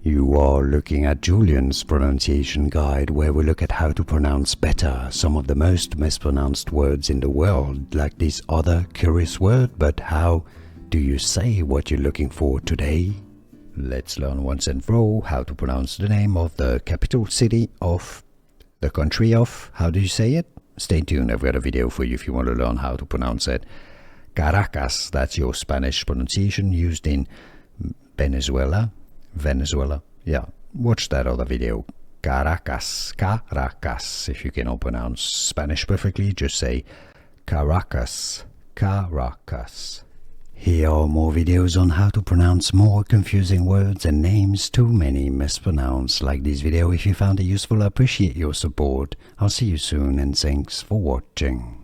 You are looking at Julian's pronunciation guide, where we look at how to pronounce better some of the most mispronounced words in the world, like this other curious word. But how do you say what you're looking for today? Let's learn once and for all how to pronounce the name of the capital city of the country of, how do you say it? Stay tuned, I've got a video for you if you want to learn how to pronounce it. Caracas, that's your Spanish pronunciation used in Venezuela. Yeah, watch that other video. Caracas. If you cannot pronounce Spanish perfectly, just say Caracas. Here are more videos on how to pronounce more confusing words and names too many mispronounced. Like this video if you found it useful. I appreciate your support. I'll see you soon and thanks for watching.